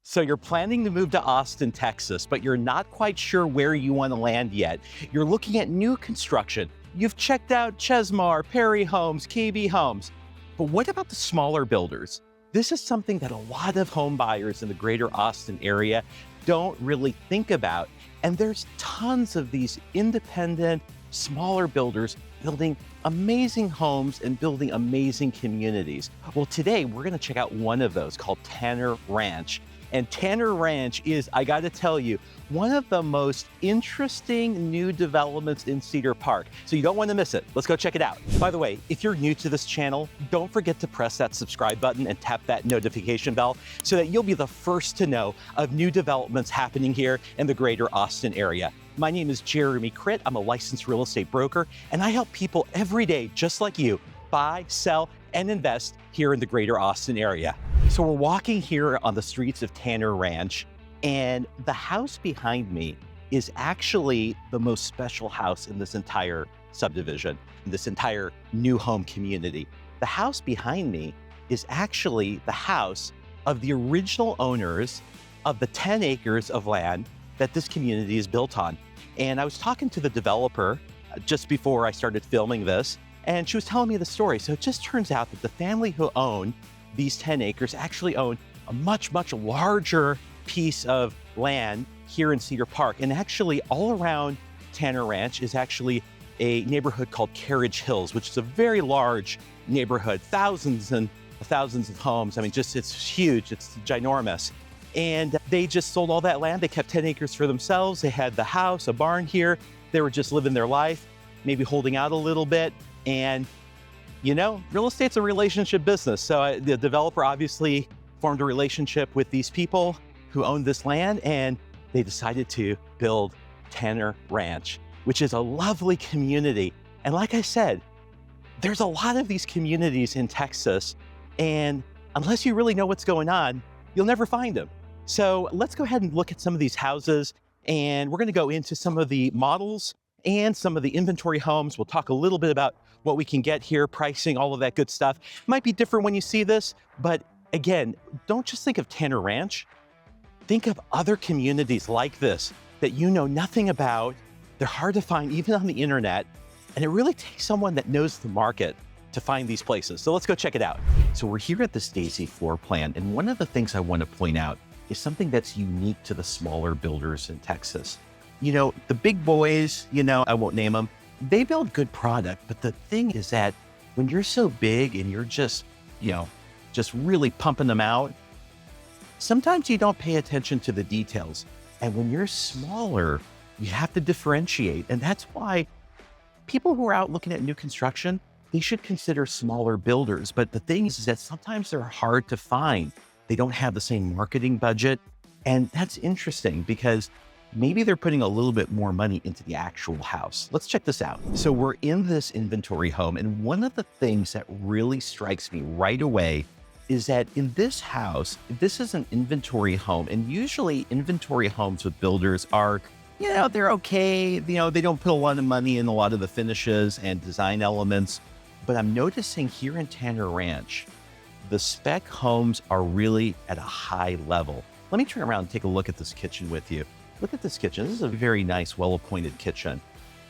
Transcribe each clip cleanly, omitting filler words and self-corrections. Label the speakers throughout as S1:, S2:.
S1: So you're planning to move to Austin, Texas, but you're not quite sure where you want to land yet. You're looking at new construction. You've checked out Chesmar, Perry Homes, KB Homes. But what about the smaller builders? This is something that a lot of home buyers in the greater Austin area don't really think about. And there's tons of these independent, smaller builders building amazing homes and building amazing communities. Well, today we're going to check out one of those called Tanner Ranch. And Tanner Ranch is, I gotta tell you, one of the most interesting new developments in Cedar Park. So you don't wanna miss it. Let's go check it out. By the way, if you're new to this channel, don't forget to press that subscribe button and tap that notification bell so that you'll be the first to know of new developments happening here in the greater Austin area. My name is Jeremy Critt. I'm a licensed real estate broker, and I help people every day, just like you, buy, sell, and invest here in the greater Austin area. So we're walking here on the streets of Tanner Ranch, and the house behind me is actually the most special house in this entire subdivision, in this entire new home community. The house behind me is actually the house of the original owners of the 10 acres of land that this community is built on. And I was talking to the developer just before I started filming this, and she was telling me the story. So it just turns out that the family who own these 10 acres actually own a much, much larger piece of land here in Cedar Park. And actually all around Tanner Ranch is actually a neighborhood called Carriage Hills, which is a very large neighborhood, thousands and thousands of homes. I mean, it's huge, it's ginormous. And they just sold all that land. They kept 10 acres for themselves. They had the house, a barn here. They were just living their life, maybe holding out a little bit. And you know, real estate's a relationship business. So the developer obviously formed a relationship with these people who owned this land, and they decided to build Tanner Ranch, which is a lovely community. And like I said, there's a lot of these communities in Texas, and unless you really know what's going on, you'll never find them. So let's go ahead and look at some of these houses, and we're gonna go into some of the models and some of the inventory homes. We'll talk a little bit about what we can get here, pricing, all of that good stuff. Might be different when you see this, but again, don't just think of Tanner Ranch. Think of other communities like this that you know nothing about. They're hard to find even on the internet, and it really takes someone that knows the market to find these places. So let's go check it out. So we're here at the Stacy floor plan, and one of the things I want to point out is something that's unique to the smaller builders in Texas. You know, the big boys, you know, I won't name them, they build good product, but the thing is that when you're so big and you're just, you know, just really pumping them out, sometimes you don't pay attention to the details. And when you're smaller, you have to differentiate. And that's why people who are out looking at new construction, they should consider smaller builders. But the thing is that sometimes they're hard to find. They don't have the same marketing budget. And that's interesting because maybe they're putting a little bit more money into the actual house. Let's check this out. So we're in this inventory home, and one of the things that really strikes me right away is that in this house, this is an inventory home, and usually inventory homes with builders are, you know, they're okay. You know, they don't put a lot of money in a lot of the finishes and design elements. But I'm noticing here in Tanner Ranch, the spec homes are really at a high level. Let me turn around and take a look at this kitchen with you. Look at this kitchen. This is a very nice, well-appointed kitchen.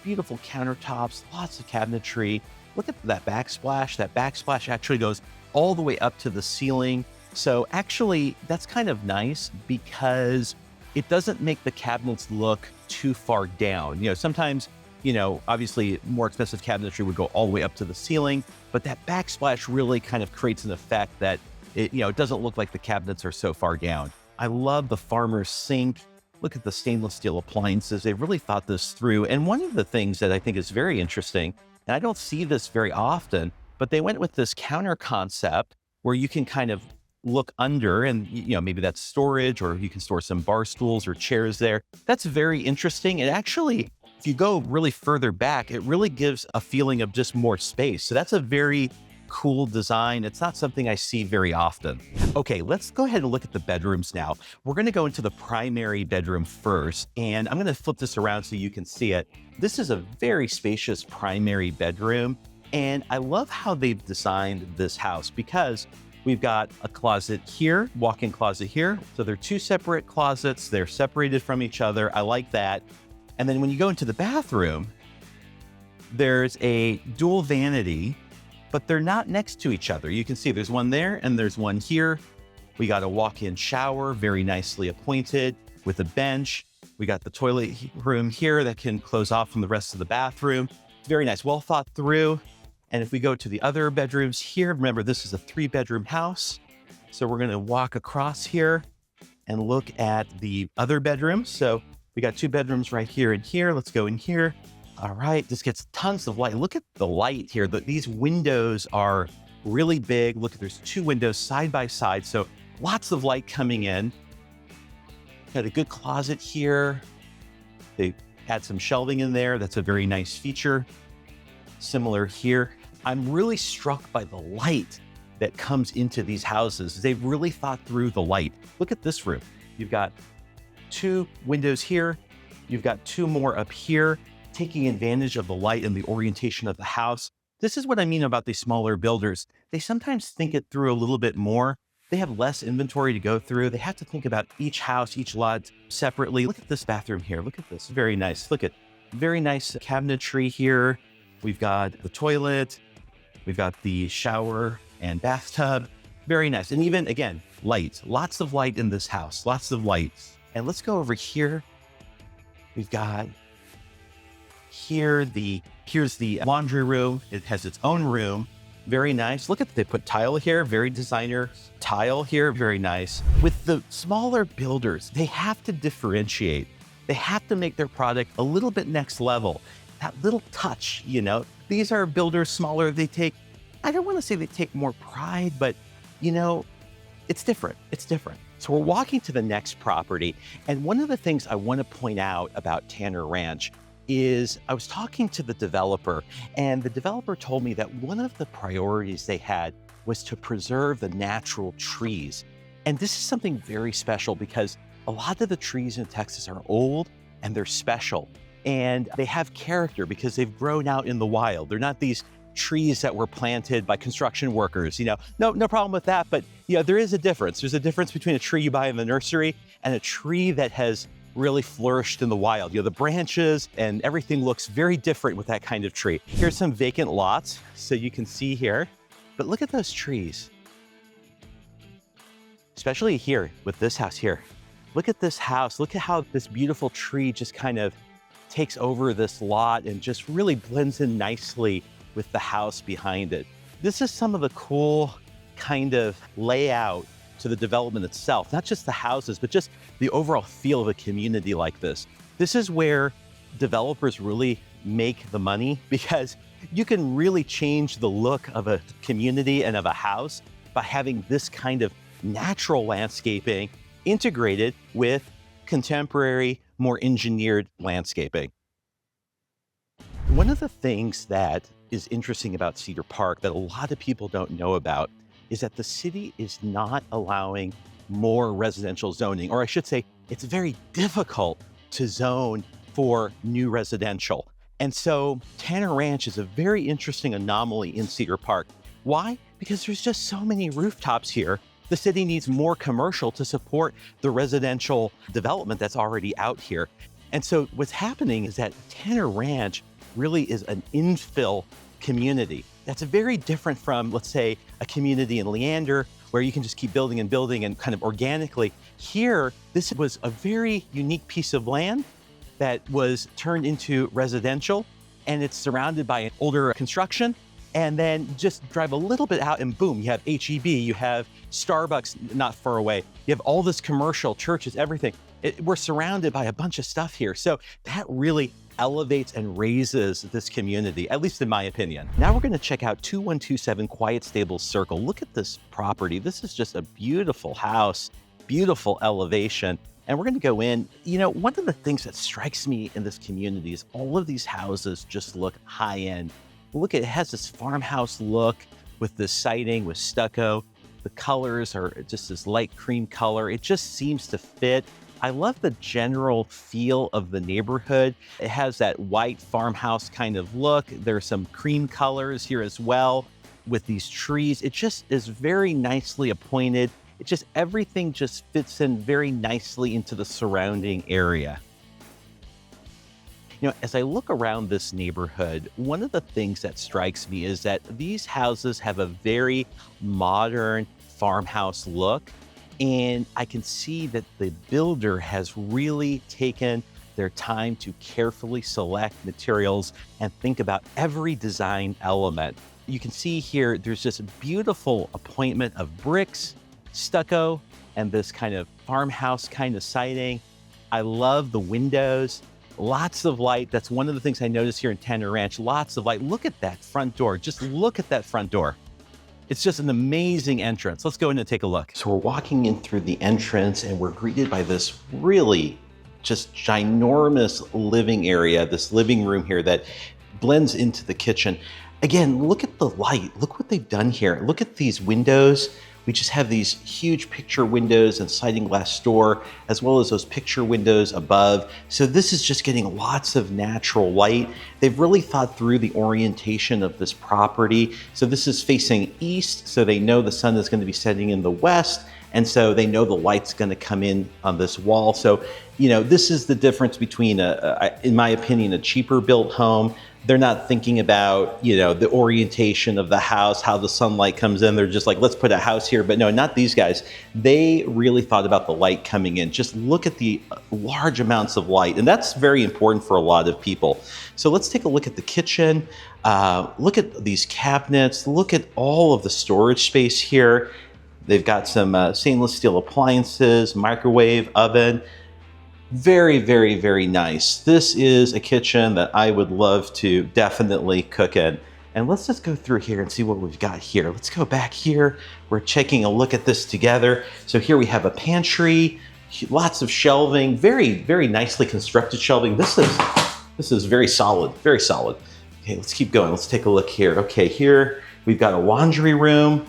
S1: Beautiful countertops, lots of cabinetry. Look at that backsplash. That backsplash actually goes all the way up to the ceiling. So actually, that's kind of nice because it doesn't make the cabinets look too far down. You know, sometimes, you know, obviously more expensive cabinetry would go all the way up to the ceiling, but that backsplash really kind of creates an effect that it, you know, it doesn't look like the cabinets are so far down. I love the farmer's sink. Look at the stainless steel appliances. They really thought this through. And one of the things that I think is very interesting, and I don't see this very often, but they went with this counter concept where you can kind of look under and, you know, maybe that's storage, or you can store some bar stools or chairs there. That's very interesting. And actually, if you go really further back, it really gives a feeling of just more space. So that's a very cool design. It's not something I see very often. Okay, let's go ahead and look at the bedrooms now. We're going to go into the primary bedroom first, and I'm going to flip this around so you can see it. This is a very spacious primary bedroom, and I love how they've designed this house because We've got a closet here, walk-in closet here. So they're two separate closets. They're separated from each other. I like that. And then when you go into the bathroom, there's a dual vanity, but they're not next to each other. You can see there's one there and there's one here. We got a walk-in shower, very nicely appointed with a bench. We got the toilet room here that can close off from the rest of the bathroom. Very nice, well thought through. And if we go to the other bedrooms here, remember this is a 3-bedroom house. So we're gonna walk across here and look at the other bedrooms. So we got 2 bedrooms right here and here. Let's go in here. All right, this gets tons of light. Look at the light here. These windows are really big. Look, there's 2 windows side by side. So lots of light coming in. Got a good closet here. They had some shelving in there. That's a very nice feature. Similar here. I'm really struck by the light that comes into these houses. They've really thought through the light. Look at this room. You've got 2 windows here. You've got 2 more up here, taking advantage of the light and the orientation of the house. This is what I mean about these smaller builders. They sometimes think it through a little bit more. They have less inventory to go through. They have to think about each house, each lot separately. Look at this bathroom here. Look at this. Very nice. Look at very nice cabinetry here. We've got the toilet. We've got the shower and bathtub. Very nice. And even, again, light. Lots of light in this house. Lots of light. And let's go over here. We've got here's the laundry room. It has its own room. Very nice. Look at, they put tile here, very designer tile here, very nice. With the smaller builders, they have to differentiate. They have to make their product a little bit next level. That little touch, you know, these are builders smaller. They take, I don't want to say they take more pride, but you know, it's different. It's different. So we're walking to the next property. And one of the things I want to point out about Tanner Ranch is I was talking to the developer, and the developer told me that one of the priorities they had was to preserve the natural trees. And this is something very special because a lot of the trees in Texas are old and they're special and they have character because they've grown out in the wild. They're not these trees that were planted by construction workers, you know, no problem with that. But you know, there is a difference. There's a difference between a tree you buy in the nursery and a tree that has really flourished in the wild. You know, the branches and everything looks very different with that kind of tree. Here's some vacant lots, so you can see here, but look at those trees. Especially here with this house here. Look at this house. Look at how this beautiful tree just kind of takes over this lot and just really blends in nicely with the house behind it. This is some of the cool kind of layout to the development itself, not just the houses, but just the overall feel of a community like this. This is where developers really make the money because you can really change the look of a community and of a house by having this kind of natural landscaping integrated with contemporary, more engineered landscaping. One of the things that is interesting about Cedar Park that a lot of people don't know about is that the city is not allowing more residential zoning, or I should say, it's very difficult to zone for new residential. And so Tanner Ranch is a very interesting anomaly in Cedar Park. Why? Because there's just so many rooftops here. The city needs more commercial to support the residential development that's already out here. And so what's happening is that Tanner Ranch really is an infill community. That's very different from, let's say, a community in Leander, where you can just keep building and building and kind of organically. Here, this was a very unique piece of land that was turned into residential, and it's surrounded by an older construction. And then just drive a little bit out and boom, you have HEB, you have Starbucks not far away. You have all this commercial, churches, everything. We're surrounded by a bunch of stuff here. So that really elevates and raises this community, at least in my opinion. Now we're gonna check out 2127 Quiet Stables Circle. Look at this property. This is just a beautiful house, beautiful elevation. And we're gonna go in. You know, one of the things that strikes me in this community is all of these houses just look high end. Look, it has this farmhouse look with this siding, with stucco. The colors are just this light cream color. It just seems to fit. I love the general feel of the neighborhood. It has that white farmhouse kind of look. There's some cream colors here as well. with these trees. It just is very nicely appointed. It just, everything just fits in very nicely into the surrounding area. You know, as I look around this neighborhood, one of the things that strikes me is that these houses have a very modern farmhouse look. And I can see that the builder has really taken their time to carefully select materials and think about every design element. You can see here, there's this beautiful appointment of bricks, stucco, and this kind of farmhouse kind of siding. I love the windows. Lots of light. That's one of the things I noticed here in Tanner Ranch. Lots of light. Look at that front door. Just look at that front door. It's just an amazing entrance. Let's go in and take a look. So we're walking in through the entrance and we're greeted by this really just ginormous living area, this living room here that blends into the kitchen. Again, look at the light. Look what they've done here. Look at these windows. We just have these huge picture windows and sliding glass door, as well as those picture windows above. So this is just getting lots of natural light. They've really thought through the orientation of this property. So this is facing east, so they know the sun is going to be setting in the west. And so they know the light's going to come in on this wall. So, you know, this is the difference between, in my opinion, a cheaper built home. They're not thinking about, you know, the orientation of the house, how the sunlight comes in. They're just like, let's put a house here. But no, not these guys. They really thought about the light coming in. Just look at the large amounts of light. And that's very important for a lot of people. So let's take a look at the kitchen. Look at these cabinets. Look at all of the storage space here. They've got some stainless steel appliances, microwave, oven. Very, very, very nice. This is a kitchen that I would love to definitely cook in. And let's just go through here and see what we've got here. Let's go back here. We're taking a look at this together. So here we have a pantry, lots of shelving, very, very nicely constructed shelving. This is very solid, very solid. Okay, let's keep going. Let's take a look here. Okay, here we've got a laundry room.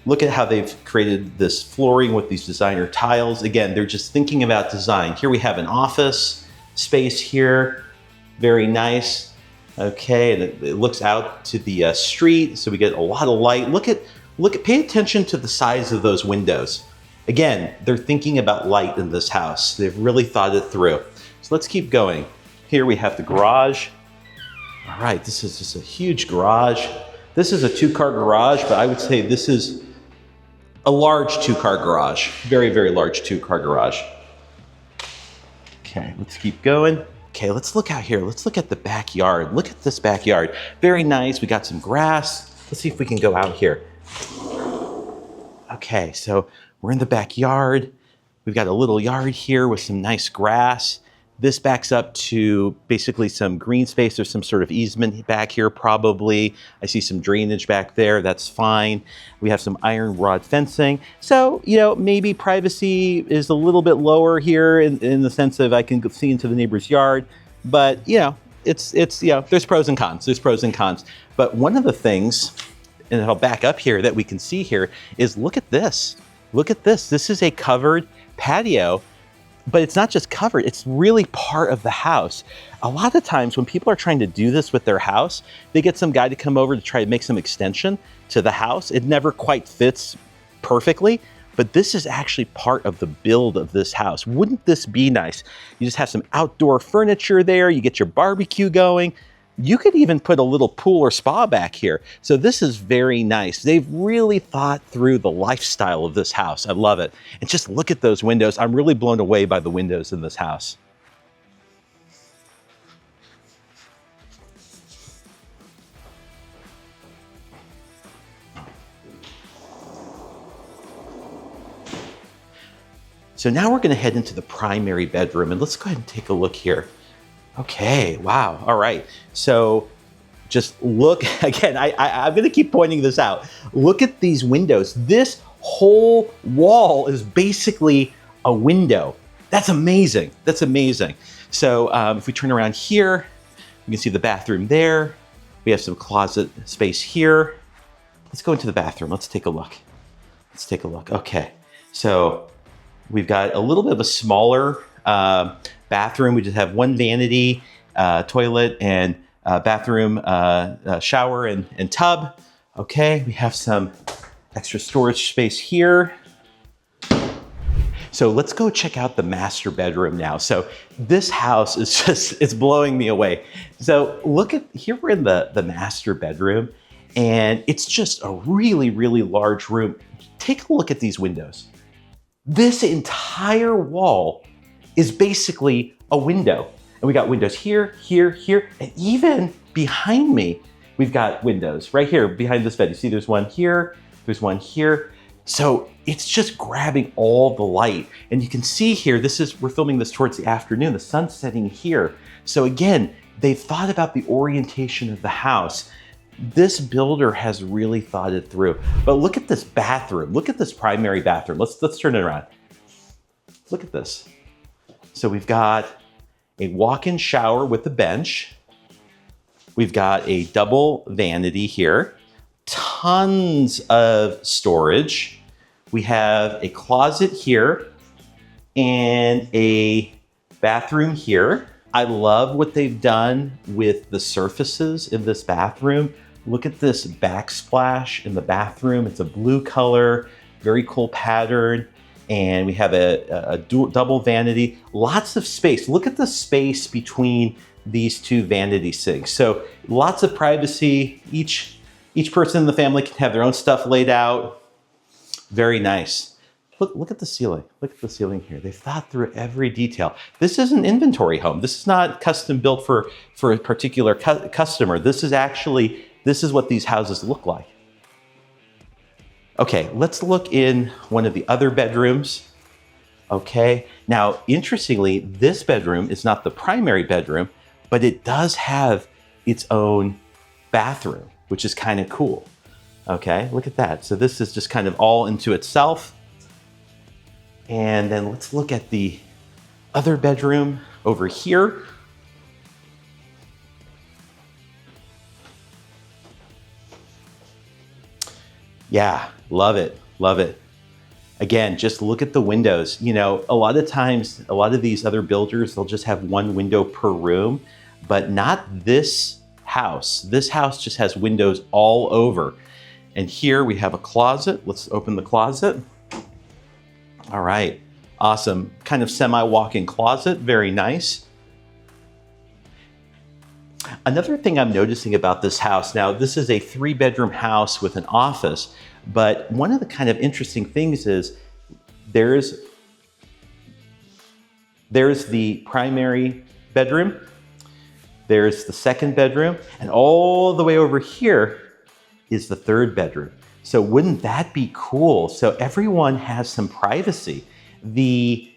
S1: Look at how they've created this flooring with these designer tiles. Again, they're just thinking about design. Here we have an office space here. Very nice. Okay, and it looks out to the street, so we get a lot of light. Pay attention to the size of those windows. Again, they're thinking about light in this house. They've really thought it through. So let's keep going. Here we have the garage. All right, this is just a huge garage. This is a two-car garage, but I would say this is a large two-car garage. Very, very large two-car garage. Okay, let's keep going. Okay, let's look out here. Let's look at the backyard. Look at this backyard. Very nice. We got some grass. Let's see if we can go out here. Okay, so we're in the backyard. We've got a little yard here with some nice grass. This backs up to basically some green space. There's some sort of easement back here probably. I see some drainage back there. That's fine. We have some iron rod fencing. So, you know, maybe privacy is a little bit lower here in the sense of I can see into the neighbor's yard. But, you know, it's you know, there's pros and cons. There's pros and cons. But one of the things, and I'll back up here, that we can see here is look at this. Look at this. This is a covered patio. But it's not just covered, it's really part of the house. A lot of times when people are trying to do this with their house, they get some guy to come over to try to make some extension to the house. It never quite fits perfectly, but this is actually part of the build of this house. Wouldn't this be nice? You just have some outdoor furniture there, you get your barbecue going. You could even put a little pool or spa back here. So this is very nice. They've really thought through the lifestyle of this house. I love it. And just look at those windows. I'm really blown away by the windows in this house. So now we're going to head into the primary bedroom, and let's go ahead and take a look here. Okay, wow, all right. So just look, again, I'm gonna keep pointing this out. Look at these windows. This whole wall is basically a window. That's amazing, that's amazing. So if we turn around here, you can see the bathroom there. We have some closet space here. Let's go into the bathroom, let's take a look. Let's take a look, okay. So we've got a little bit of a smaller bathroom. We just have one vanity, toilet, and bathroom, shower, and tub. Okay, we have some extra storage space here. So let's go check out the master bedroom now. So this house is just, it's blowing me away. So look at, here we're in the master bedroom, and it's just a really, really large room. Take a look at these windows. This entire wall is basically a window. And we got windows here, here, here, and even behind me, we've got windows right here behind this bed. You see there's one here, there's one here. So it's just grabbing all the light. And you can see here, we're filming this towards the afternoon, the sun's setting here. So again, they've thought about the orientation of the house. This builder has really thought it through. But look at this bathroom. Look at this primary bathroom. Let's turn it around. Look at this. So we've got a walk-in shower with a bench. We've got a double vanity here. Tons of storage. We have a closet here and a bathroom here. I love what they've done with the surfaces in this bathroom. Look at this backsplash in the bathroom. It's a blue color, very cool pattern. And we have a double vanity, lots of space. Look at the space between these two vanity sinks. So lots of privacy. Each person in the family can have their own stuff laid out. Very nice. Look at the ceiling. Look at the ceiling here. They've thought through every detail. This is an inventory home. This is not custom built for a particular customer. This is what these houses look like. Okay, let's look in one of the other bedrooms. Okay, now interestingly, this bedroom is not the primary bedroom, but it does have its own bathroom, which is kind of cool. Okay, look at that. So this is just kind of all into itself. And then let's look at the other bedroom over here. Yeah, love it, love it. Again, just look at the windows. You know, a lot of times, a lot of these other builders, they'll just have one window per room, but not this house. This house just has windows all over. And here we have a closet. Let's open the closet. All right, awesome. Kind of semi-walk-in closet, very nice. Another thing I'm noticing about this house, now this is a 3-bedroom house with an office, but one of the kind of interesting things is there's the primary bedroom, there's the 2nd bedroom, and all the way over here is the 3rd bedroom. So wouldn't that be cool? So everyone has some privacy. The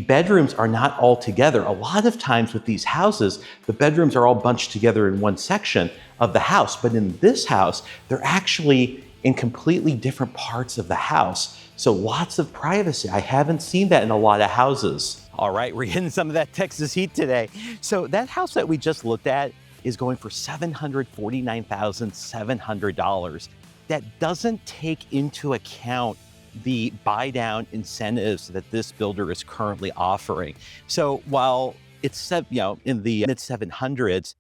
S1: bedrooms are not all together. A lot of times with these houses, the bedrooms are all bunched together in one section of the house. But in this house, they're actually in completely different parts of the house. So lots of privacy. I haven't seen that in a lot of houses. All right, we're getting some of that Texas heat today. So that house that we just looked at is going for $749,700. That doesn't take into account the buy down incentives that this builder is currently offering. So while it's, in the mid 700s,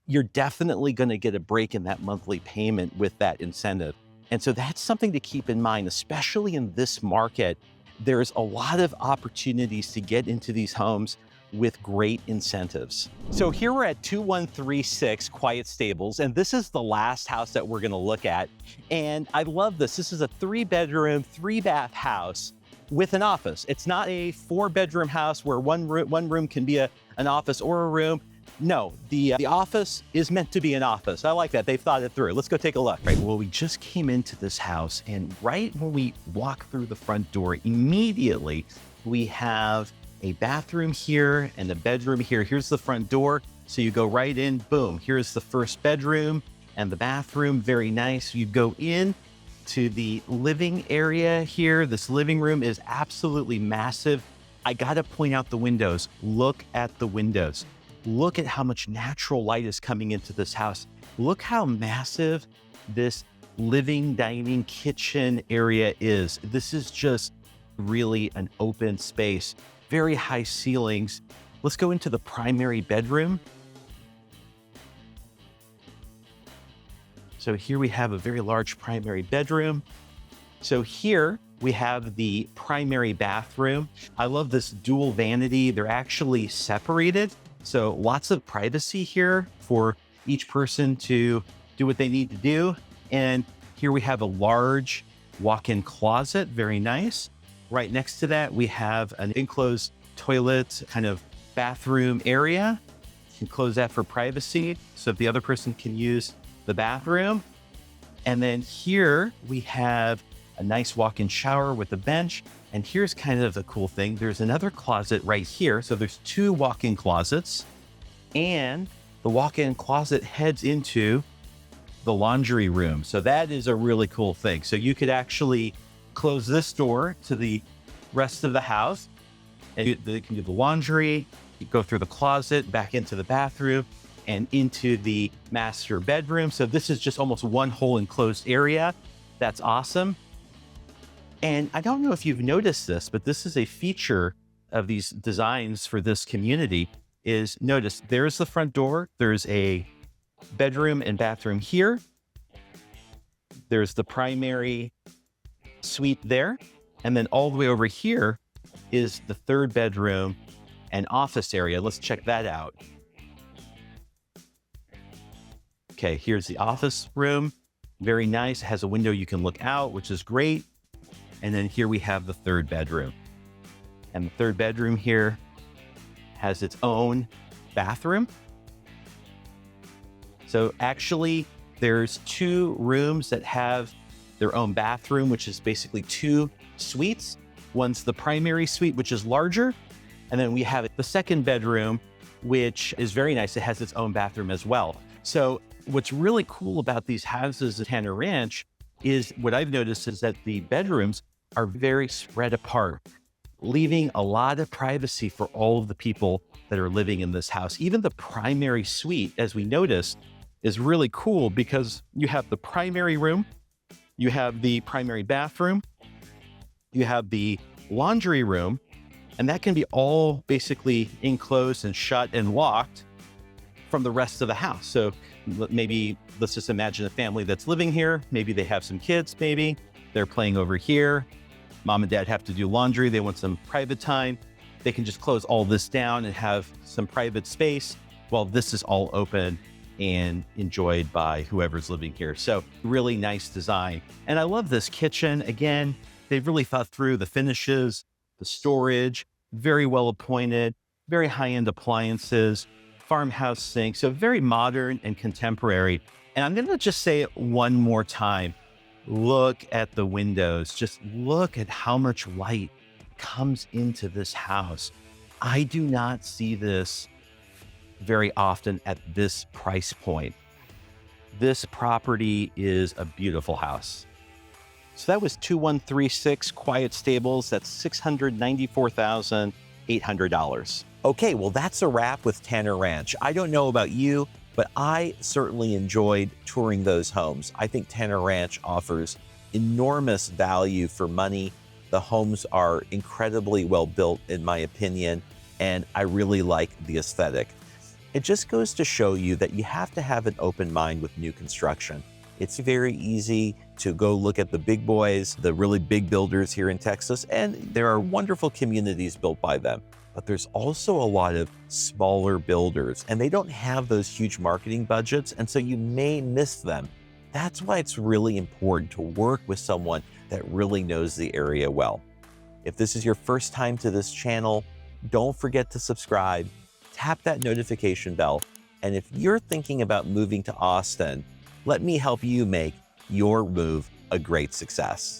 S1: you're definitely going to get a break in that monthly payment with that incentive. And so that's something to keep in mind, especially in this market. There's a lot of opportunities to get into these homes with great incentives. So here we're at 2136 Quiet Stables, and this is the last house that we're gonna look at. And I love this. This is a 3-bedroom, 3-bath house with an office. It's not a 4-bedroom house where one room can be an office or a room. No, the office is meant to be an office. I like that. They've thought it through. Let's go take a look. Right, well, we just came into this house, and right when we walk through the front door, immediately we have a bathroom here and a bedroom here. Here's the front door. So you go right in, boom. Here's the first bedroom and the bathroom, very nice. You go in to the living area here. This living room is absolutely massive. I gotta point out the windows. Look at the windows. Look at how much natural light is coming into this house. Look how massive this living, dining, kitchen area is. This is just really an open space. Very high ceilings. Let's go into the primary bedroom. So So here we have a very large primary bedroom. So here we have the primary bathroom. I love this dual vanity. They're actually separated. So lots of privacy here for each person to do what they need to do. And here we have a large walk-in closet, very nice. Right next to that, we have an enclosed toilet kind of bathroom area. You can close that for privacy, so if the other person can use the bathroom. And then here we have a nice walk-in shower with a bench. And here's kind of the cool thing. There's another closet right here. So there's two walk-in closets, and the walk-in closet heads into the laundry room. So that is a really cool thing. So you could actually close this door to the rest of the house, and you can do the laundry, you go through the closet, back into the bathroom, and into the master bedroom. So this is just almost one whole enclosed area. That's awesome. And I don't know if you've noticed this, but this is a feature of these designs for this community is notice there's the front door. There's a bedroom and bathroom here. There's the primary suite there. And then all the way over here is the third bedroom and office area. Let's check that out. Okay, here's the office room. Very nice. It has a window you can look out, which is great. And then here we have the third bedroom. And the third bedroom here has its own bathroom. So actually, there's two rooms that have their own bathroom, which is basically two suites. One's the primary suite, which is larger. And then we have the second bedroom, which is very nice. It has its own bathroom as well. So what's really cool about these houses at Tanner Ranch is what I've noticed is that the bedrooms are very spread apart, leaving a lot of privacy for all of the people that are living in this house. Even the primary suite, as we noticed, is really cool because you have the primary room, you have the primary bathroom, you have the laundry room, and that can be all basically enclosed and shut and locked from the rest of the house. So maybe let's just imagine a family that's living here. Maybe they have some kids, maybe they're playing over here. Mom and dad have to do laundry. They want some private time. They can just close all this down and have some private space while this is all open and enjoyed by whoever's living here. So really nice design. And I love this kitchen. Again, they've really thought through the finishes, the storage, very well appointed, very high-end appliances, farmhouse sink. So very modern and contemporary. And I'm going to just say it one more time. Look at the windows. Just look at how much light comes into this house. I do not see this very often at this price point. This property is a beautiful house. So that was 2136 Quiet Stables. That's $694,800. Okay, well, that's a wrap with Tanner Ranch. I don't know about you, but I certainly enjoyed touring those homes. I think Tanner Ranch offers enormous value for money. The homes are incredibly well built, in my opinion, and I really like the aesthetic. It just goes to show you that you have to have an open mind with new construction. It's very easy to go look at the big boys, the really big builders here in Texas, and there are wonderful communities built by them. But there's also a lot of smaller builders, and they don't have those huge marketing budgets, and so you may miss them. That's why it's really important to work with someone that really knows the area well. If this is your first time to this channel, don't forget to subscribe, tap that notification bell, and if you're thinking about moving to Austin, let me help you make your move a great success.